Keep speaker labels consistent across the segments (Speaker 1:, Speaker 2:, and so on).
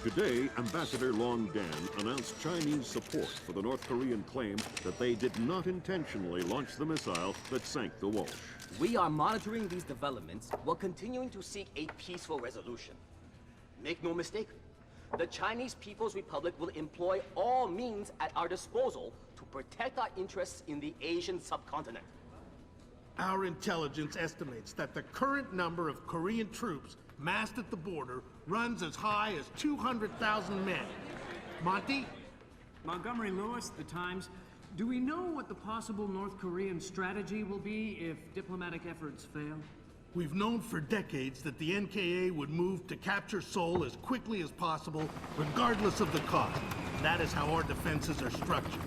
Speaker 1: Today, Ambassador Long Dan announced Chinese support for the North Korean claim that they did not intentionally launch the missile that sank the Walsh.
Speaker 2: We are monitoring these developments while continuing to seek a peaceful resolution. Make no mistake, the Chinese People's Republic will employ all means at our disposal to protect our interests in the Asian subcontinent.
Speaker 3: Our intelligence estimates that the current number of Korean troops massed at the border runs as high as 200,000 men. Monty?
Speaker 4: Montgomery Lewis, The Times. Do we know what the possible North Korean strategy will be if diplomatic efforts fail?
Speaker 3: We've known for decades that the NKA would move to capture Seoul as quickly as possible, regardless of the cost. That is how our defenses are structured.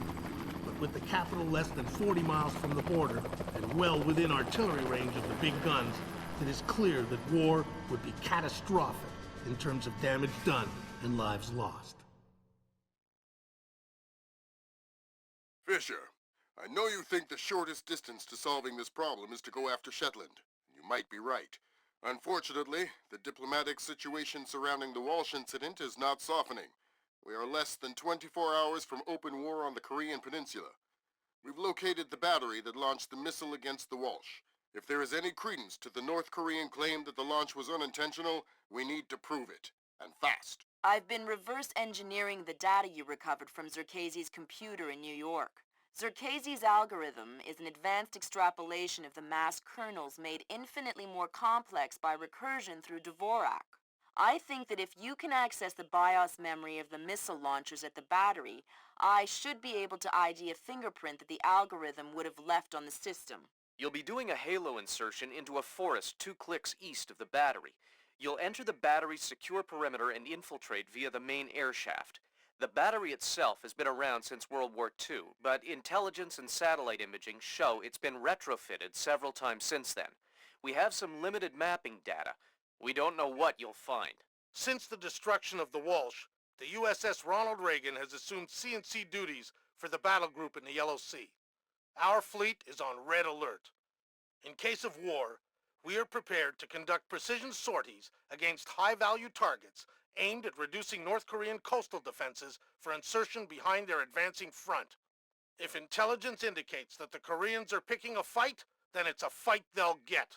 Speaker 3: But with the capital less than 40 miles from the border, and well within artillery range of the big guns, it is clear that war would be catastrophic in terms of damage done and lives lost.
Speaker 5: Fisher, I know you think the shortest distance to solving this problem is to go after Shetland. You might be right. Unfortunately, the diplomatic situation surrounding the Walsh incident is not softening. We are less than 24 hours from open war on the Korean Peninsula. We've located the battery that launched the missile against the Walsh. If there is any credence to the North Korean claim that the launch was unintentional, we need to prove it, and fast.
Speaker 6: I've been reverse engineering the data you recovered from Zerkezi's computer in New York. Zerkezi's algorithm is an advanced extrapolation of the mass kernels made infinitely more complex by recursion through Dvorak. I think that if you can access the BIOS memory of the missile launchers at the battery, I should be able to ID a fingerprint that the algorithm would have left on the system.
Speaker 7: You'll be doing a halo insertion into a forest 2 clicks east of the battery. You'll enter the battery's secure perimeter and infiltrate via the main air shaft. The battery itself has been around since World War II, but intelligence and satellite imaging show it's been retrofitted several times since then. We have some limited mapping data. We don't know what you'll find.
Speaker 3: Since the destruction of the Walsh, the USS Ronald Reagan has assumed C&C duties for the battle group in the Yellow Sea. Our fleet is on red alert. In case of war, we are prepared to conduct precision sorties against high-value targets aimed at reducing North Korean coastal defenses for insertion behind their advancing front. If intelligence indicates that the Koreans are picking a fight, then it's a fight they'll get.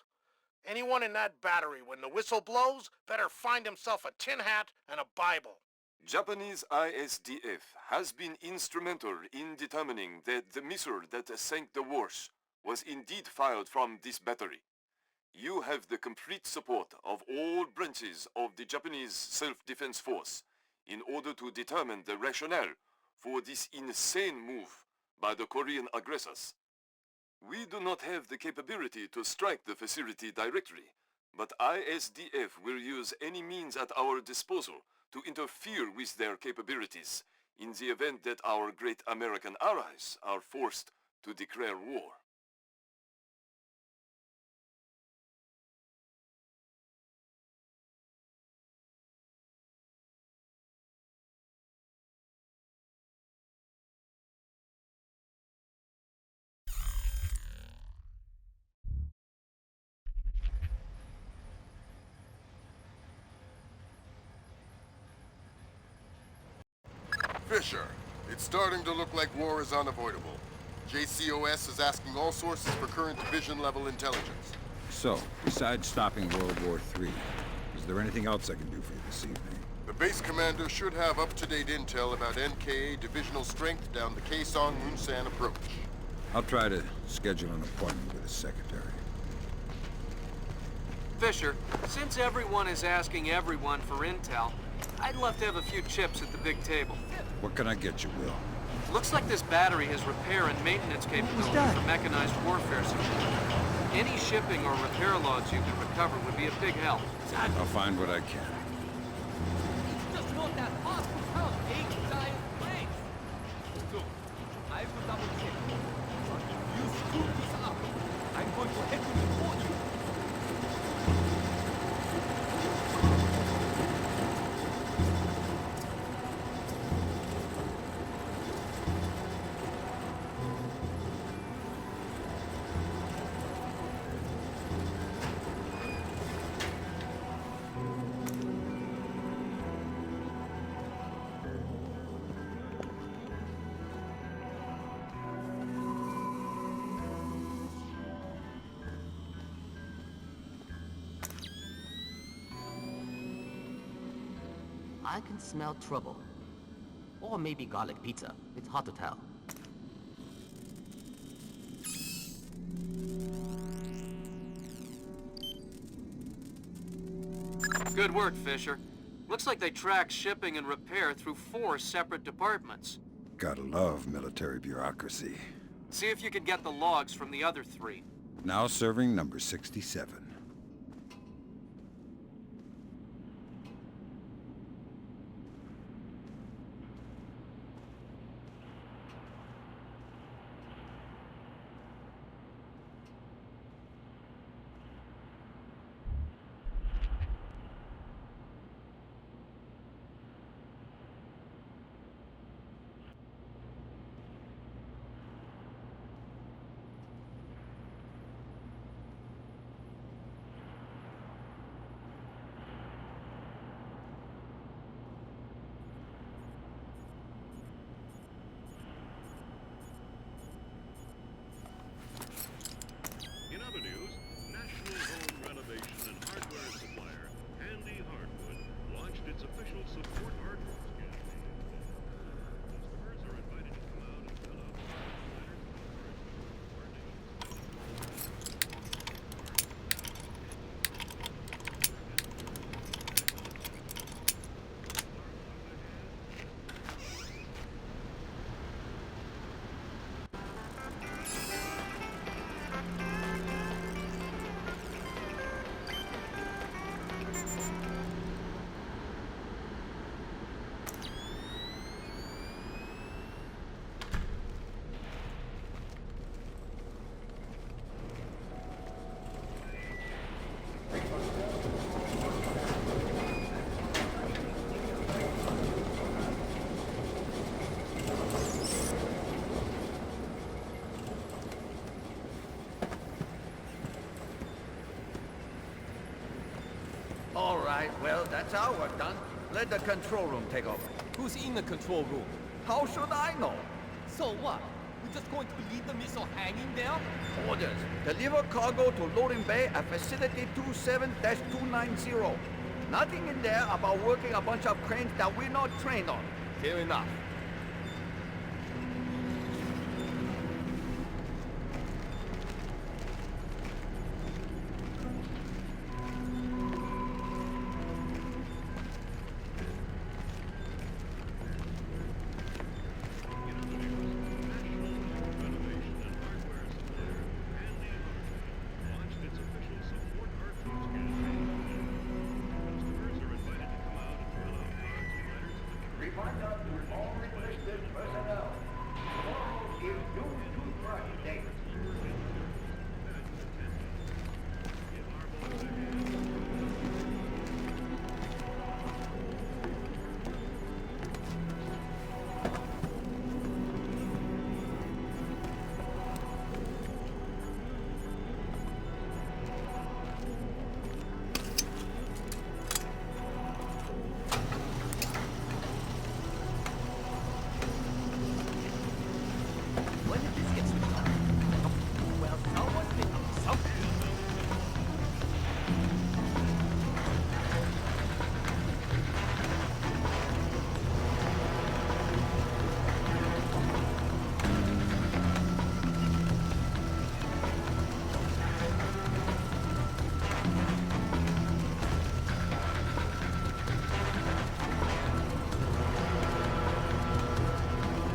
Speaker 3: Anyone in that battery, when the whistle blows, better find himself a tin hat and a Bible.
Speaker 8: Japanese ISDF has been instrumental in determining that the missile that sank the Walsh was indeed fired from this battery. You have the complete support of all branches of the Japanese self-defense force in order to determine the rationale for this insane move by the Korean aggressors. We do not have the capability to strike the facility directly, but ISDF will use any means at our disposal to interfere with their capabilities in the event that our great American allies are forced to declare war.
Speaker 5: Fisher, it's starting to look like war is unavoidable. JCOS is asking all sources for current division-level intelligence.
Speaker 9: So, besides stopping World War III, is there anything else I can do for you this evening?
Speaker 5: The base commander should have up-to-date intel about NKA divisional strength down the Kaesong-Munsan approach.
Speaker 9: I'll try to schedule an appointment with his secretary.
Speaker 7: Fisher, since everyone is asking everyone for intel, I'd love to have a few chips at the big table.
Speaker 9: What can I get you, Will?
Speaker 7: Looks like this battery has repair and maintenance capability for mechanized warfare support. Any shipping or repair logs you can recover would be a big help.
Speaker 9: I'll find what I can.
Speaker 2: Just want that fast to come, giant planes. Look, I will double check. But if you screw this up, I'm going to head to report you. I can smell trouble. Or maybe garlic pizza. It's hard to tell.
Speaker 7: Good work, Fisher. Looks like they tracked shipping and repair through 4 separate departments.
Speaker 9: Gotta love military bureaucracy.
Speaker 7: See if you can get the logs from the other 3.
Speaker 9: Now serving number 67.
Speaker 1: In other news, national home renovation and hardware supplier Handy Hardwood launched its official support artworks campaign. Customers are invited to come out and fill out
Speaker 10: All right, well, that's our work done. Let the control room take over.
Speaker 11: Who's in the control room?
Speaker 10: How should I know?
Speaker 11: So what? We're just going to leave the missile hanging there?
Speaker 10: Orders. Deliver cargo to loading bay at facility 27-290. Nothing in there about working a bunch of cranes that we're not trained on.
Speaker 11: Fair enough.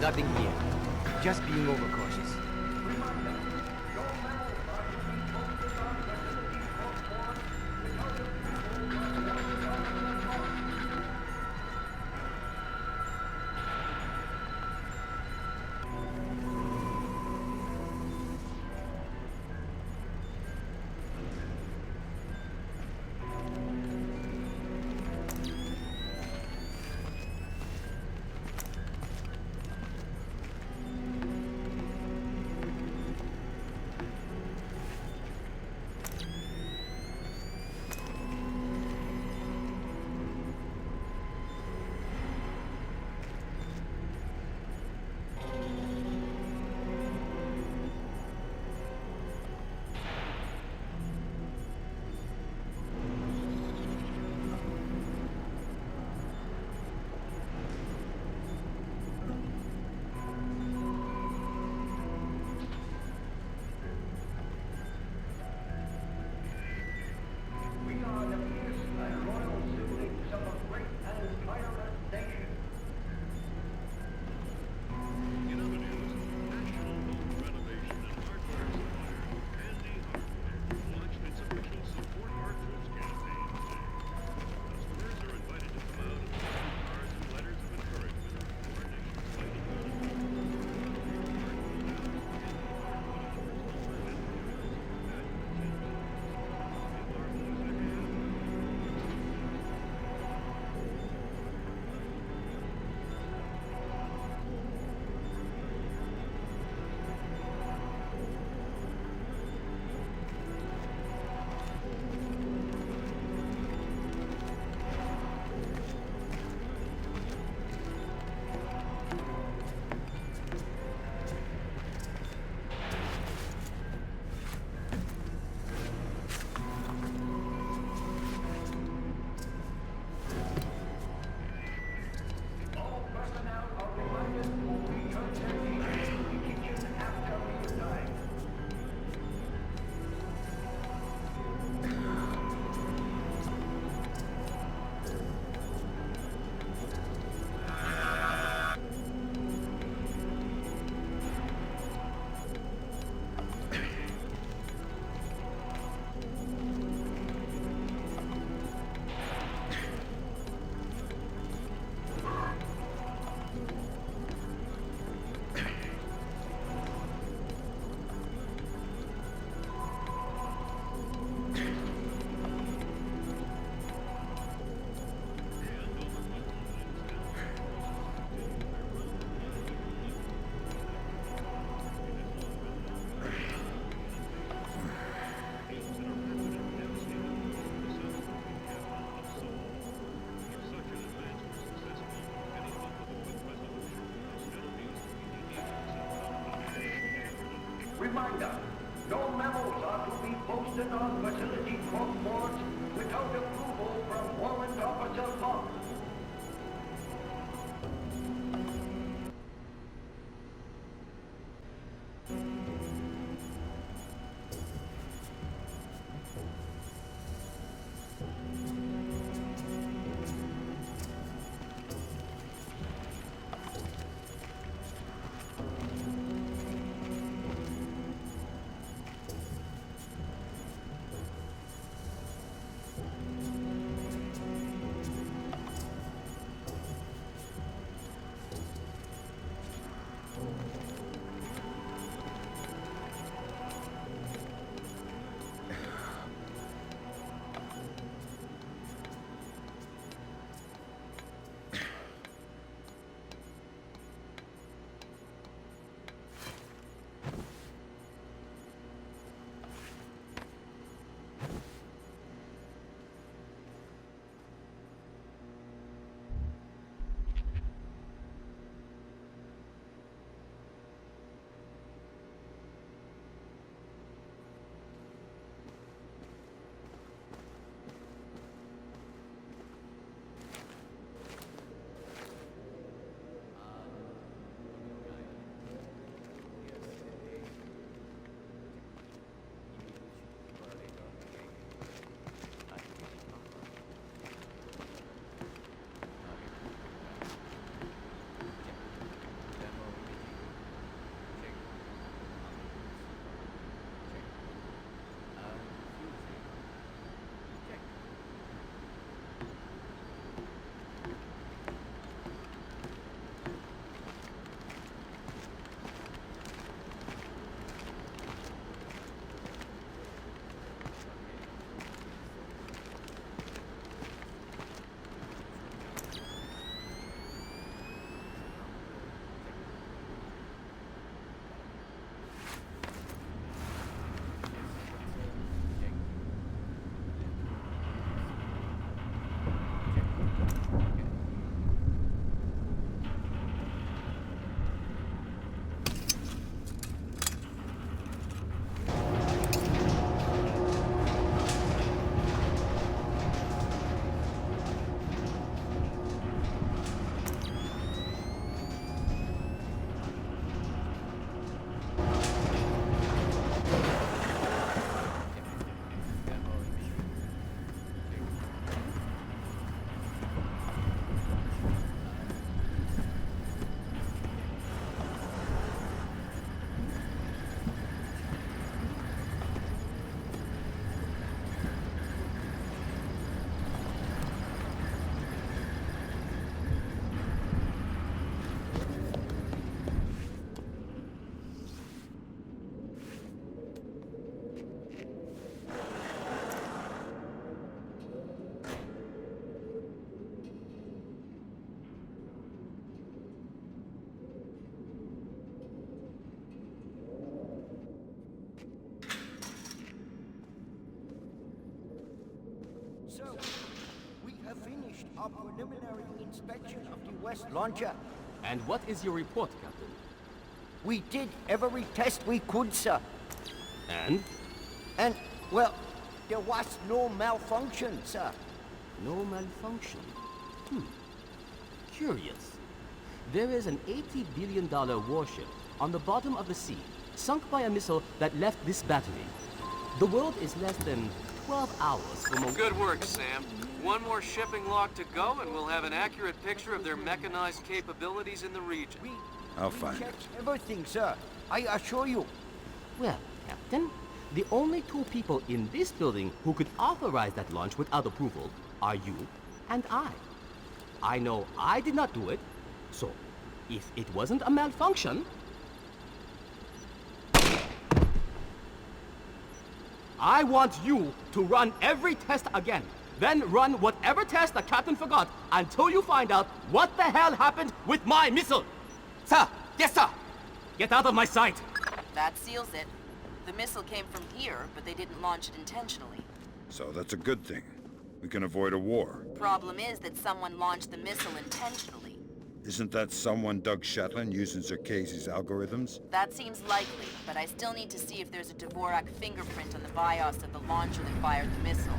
Speaker 2: Nothing here. Just being overcautious.
Speaker 10: a preliminary inspection of the West launcher.
Speaker 11: And what is your report, Captain?
Speaker 10: We did every test we could, sir.
Speaker 11: And?
Speaker 10: And, well, there was no malfunction, sir.
Speaker 11: No malfunction. Curious. There is an $80 billion warship on the bottom of the sea, sunk by a missile that left this battery. The world is less than 12 hours from a...
Speaker 7: Good work, Sam. One more shipping lock to go, and we'll have an accurate picture of their mechanized capabilities in the region.
Speaker 9: I'll find it.
Speaker 10: Checked everything, sir. I assure you.
Speaker 11: Well, Captain, the only two people in this building who could authorize that launch without approval are you and I. I know I did not do it, so if it wasn't a malfunction... I want you to run every test again. Then run whatever test the captain forgot until you find out what the hell happened with my missile. Sir! Yes, sir! Get out of my sight!
Speaker 6: That seals it. The missile came from here, but they didn't launch it intentionally.
Speaker 9: So that's a good thing. We can avoid a war.
Speaker 6: Problem is that someone launched the missile intentionally.
Speaker 9: Isn't that someone Doug Shetland using Zerkezi's algorithms?
Speaker 6: That seems likely, but I still need to see if there's a Dvorak fingerprint on the BIOS of the launcher that fired the missile.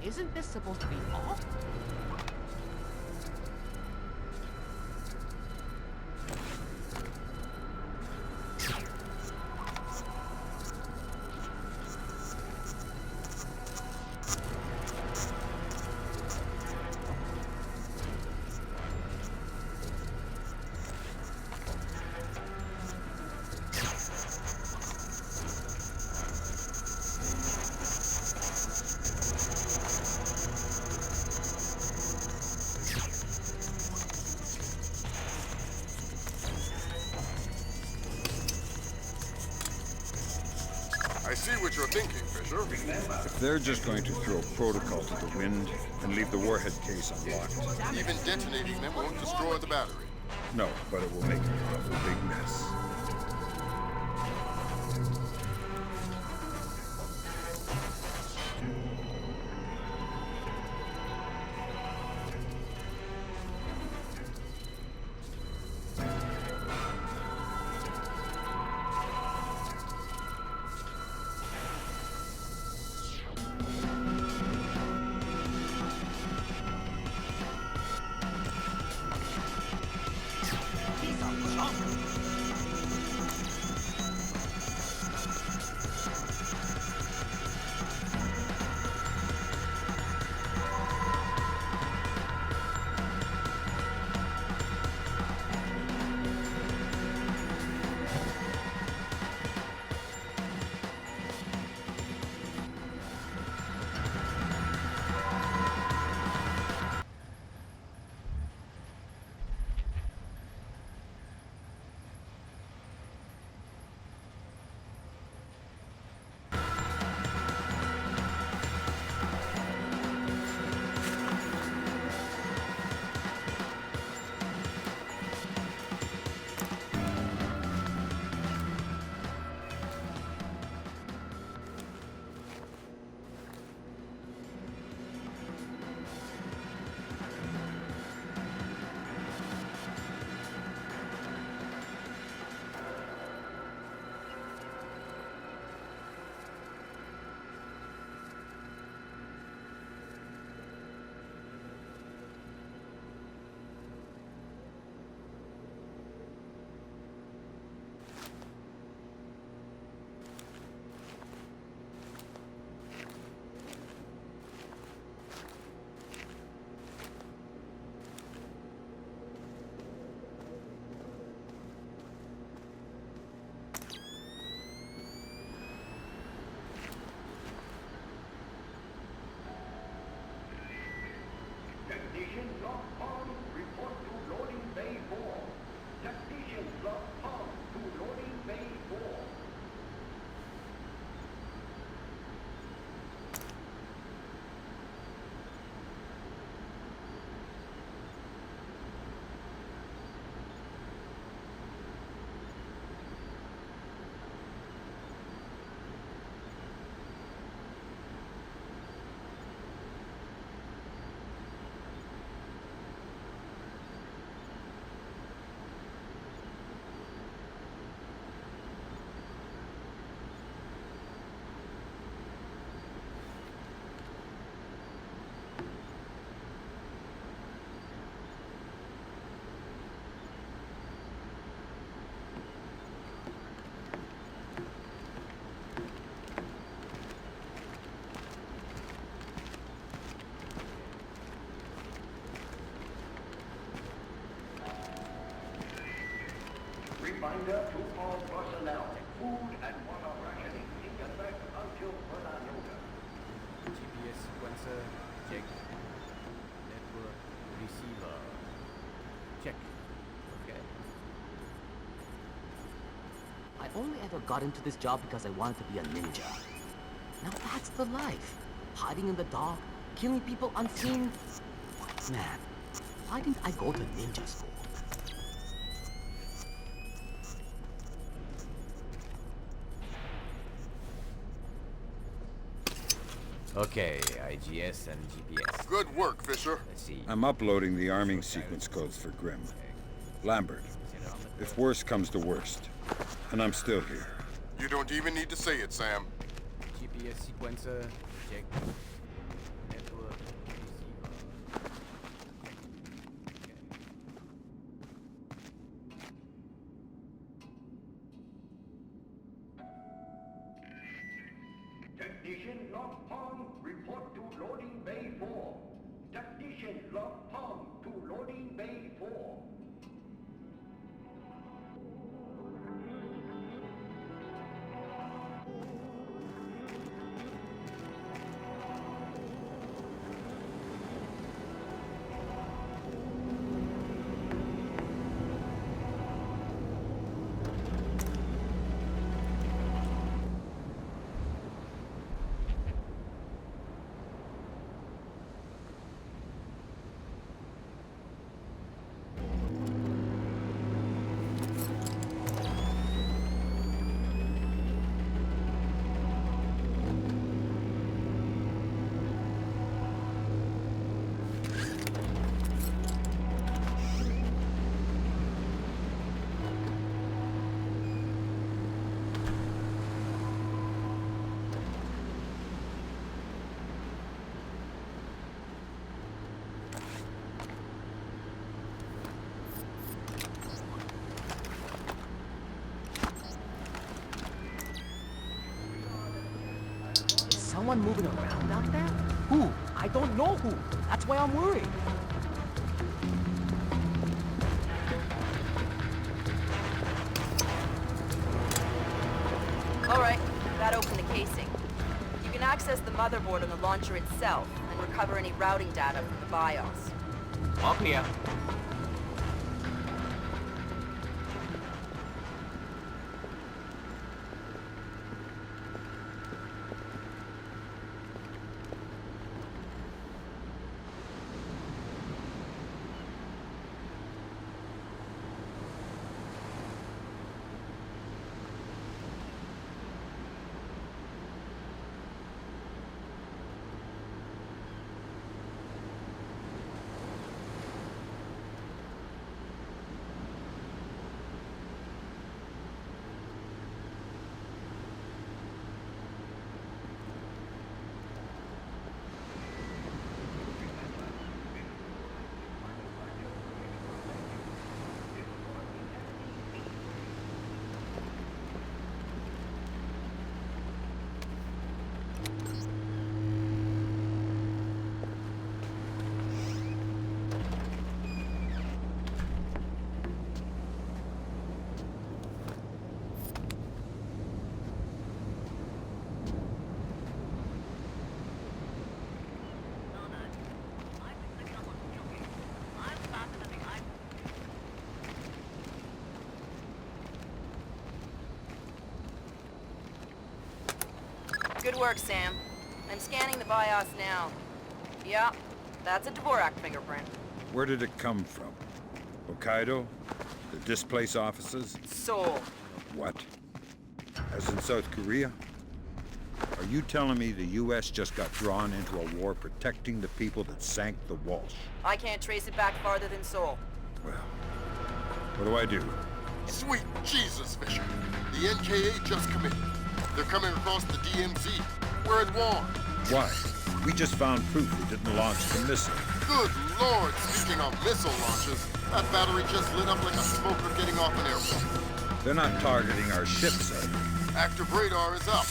Speaker 11: Isn't this supposed to be off?
Speaker 5: what you're thinking, Fisher.
Speaker 9: If they're just going to throw protocol to the wind and leave the warhead case unlocked.
Speaker 5: Even detonating them won't destroy the battery.
Speaker 9: No, but it will make an awful big mess.
Speaker 10: Technician log on, report to loading bay 4. Technician log on to loading bay 4. Reminder to all personnel, food and water rationing in effect until further notice.
Speaker 12: GPS sequencer, check. Network receiver, check. Okay.
Speaker 11: I only ever got into this job because I wanted to be a ninja. Now that's the life. Hiding in the dark, killing people unseen. Man, why didn't I go to ninja school?
Speaker 12: Okay, IGS and GPS.
Speaker 5: Good work, Fisher.
Speaker 12: Let's see.
Speaker 9: I'm uploading the arming sequence codes for Grimm. Lambert, if worst comes to worst, and I'm still here.
Speaker 5: You don't even need to say it, Sam.
Speaker 12: GPS sequencer, check. Network receiver.
Speaker 10: Technician log on, report to loading bay 4. Technician log on to loading bay 4.
Speaker 11: someone moving around out there? Who? I don't know who. That's why I'm worried.
Speaker 6: All right, that opened the casing. You can access the motherboard on the launcher itself and recover any routing data from the BIOS.
Speaker 12: All clear.
Speaker 6: Good work, Sam. I'm scanning the BIOS now. Yeah, that's a Dvorak fingerprint.
Speaker 9: Where did it come from? Hokkaido? The displaced offices?
Speaker 6: Seoul.
Speaker 9: What? As in South Korea? Are you telling me the U.S. just got drawn into a war protecting the people that sank the Walsh?
Speaker 6: I can't trace it back farther than Seoul.
Speaker 9: Well, what do I do?
Speaker 5: Sweet Jesus, Fisher. The NKA just committed. They're coming across the DMZ. We're at war.
Speaker 9: Why? We just found proof we didn't launch the missile.
Speaker 5: Good Lord, speaking of missile launches, that battery just lit up like a smoker getting off an airplane.
Speaker 9: They're not targeting our ships, are they?
Speaker 5: Active radar is up.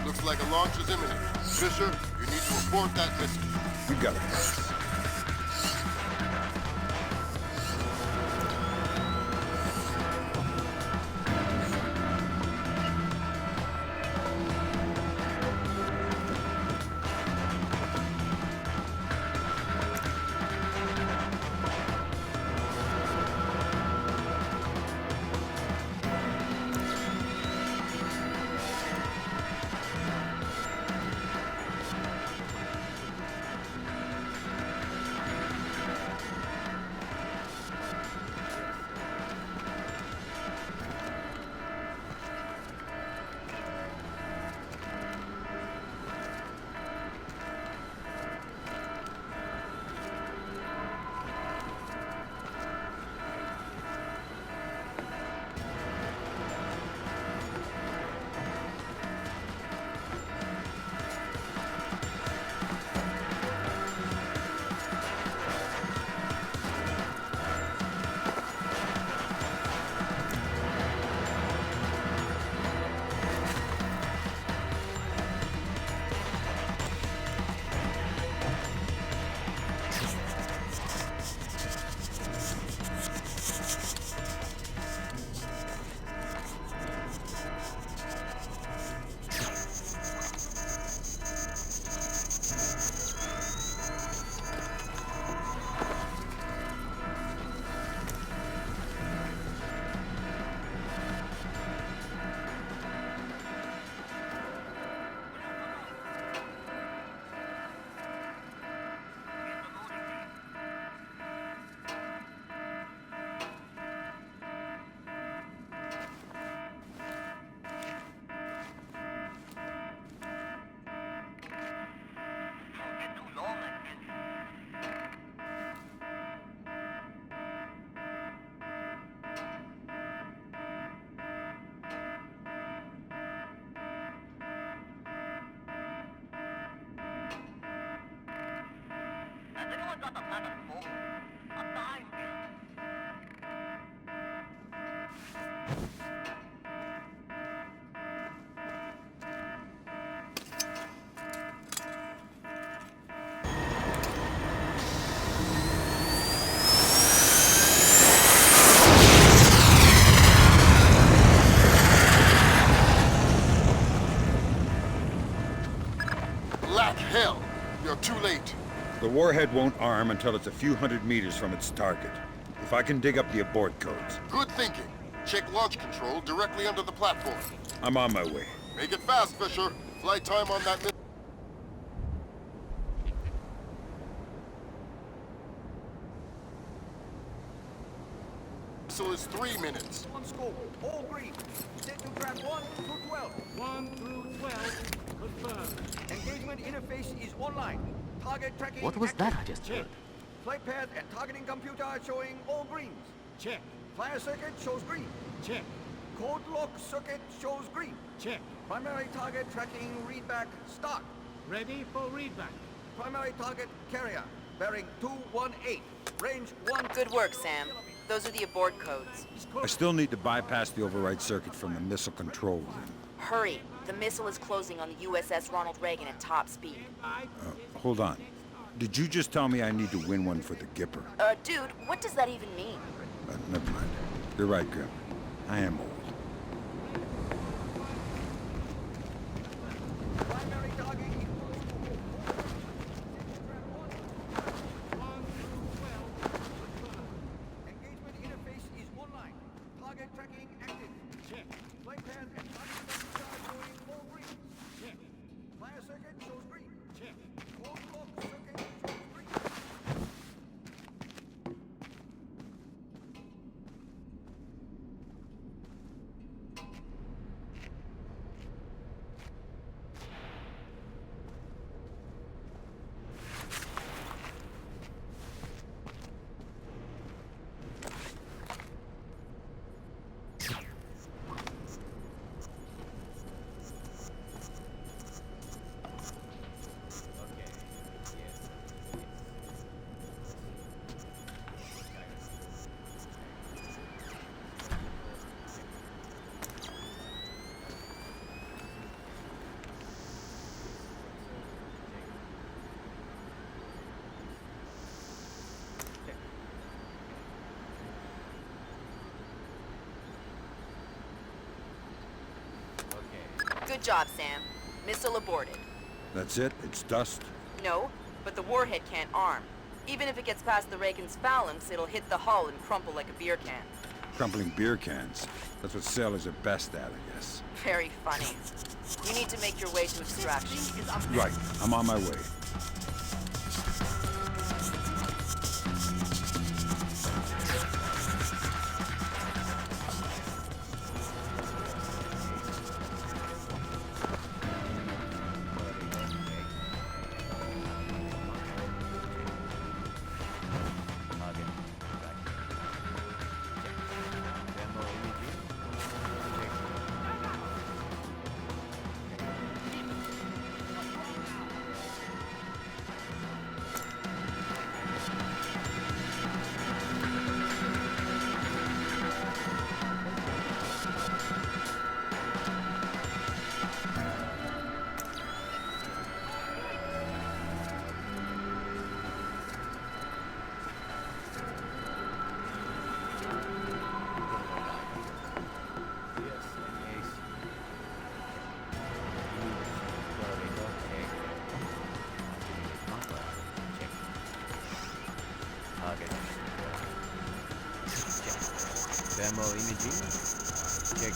Speaker 5: Looks like a launch is imminent. Fisher, you need to report that missile.
Speaker 9: You got it, boss.
Speaker 5: You're too late.
Speaker 9: The warhead won't arm until it's a few hundred meters from its target. If I can dig up the abort codes.
Speaker 5: Good thinking. Check launch control directly under the platform.
Speaker 9: I'm on my way.
Speaker 5: Make it fast, Fisher. Flight time on that missile is 3 minutes.
Speaker 10: On scope, all green. Set to track 1 through 12.
Speaker 4: 1 through 12. Confirmed.
Speaker 10: Engagement interface is online. Target tracking
Speaker 11: What was
Speaker 10: active.
Speaker 11: that I just heard?
Speaker 10: Flight path and targeting computer are showing all greens.
Speaker 4: Check.
Speaker 10: Fire circuit shows green.
Speaker 4: Check.
Speaker 10: Code lock circuit shows green.
Speaker 4: Check.
Speaker 10: Primary target tracking readback start.
Speaker 4: Ready for readback.
Speaker 10: Primary target carrier. Bearing 218. Range 1.
Speaker 6: Good work, Sam. Those are the abort codes.
Speaker 9: I still need to bypass the override circuit from the missile control room.
Speaker 6: Hurry. The missile is closing on the USS Ronald Reagan at top speed.
Speaker 9: Hold on. Did you just tell me I need to win one for the Gipper?
Speaker 6: Dude, what does that even mean?
Speaker 9: Never mind. You're right, Grim. I am old.
Speaker 10: Primary target engagement interface is online. Target tracking active.
Speaker 4: Check.
Speaker 10: Flight path and targeting computer are showing all green.
Speaker 4: Check.
Speaker 10: Fire circuit shows green.
Speaker 4: Check.
Speaker 10: Code lock circuit shows green.
Speaker 6: Good job, Sam. Missile aborted.
Speaker 9: That's it? It's dust?
Speaker 6: No, but the warhead can't arm. Even if it gets past the Reagan's phalanx, it'll hit the hull and crumple like a beer can.
Speaker 9: Crumpling beer cans. That's what sailors are best at, I guess.
Speaker 6: Very funny. You need to make your way to extraction.
Speaker 9: Right. I'm on my way.
Speaker 12: Thermal imaging. Check.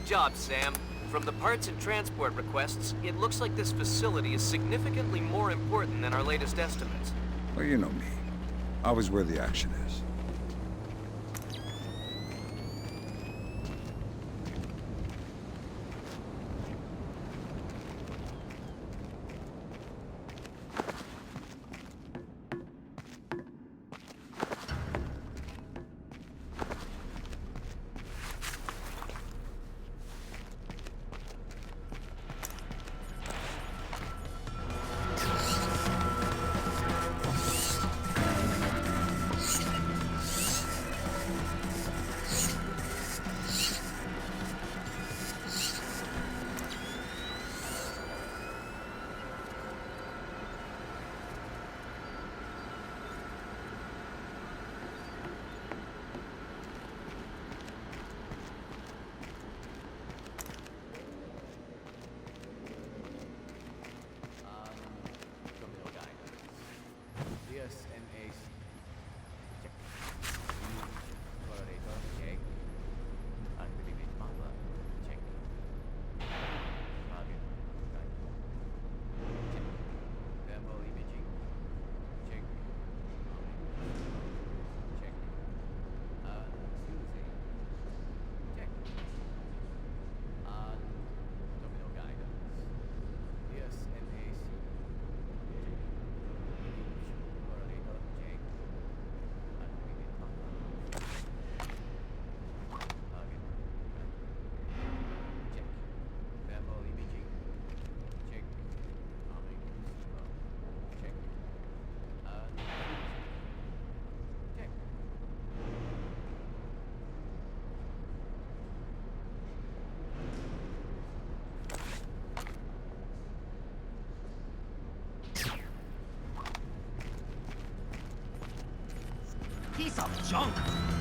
Speaker 7: Good job, Sam. From the parts and transport requests, it looks like this facility is significantly more important than our latest estimates.
Speaker 9: Well, you know me. Always where the action is.
Speaker 2: Piece of junk!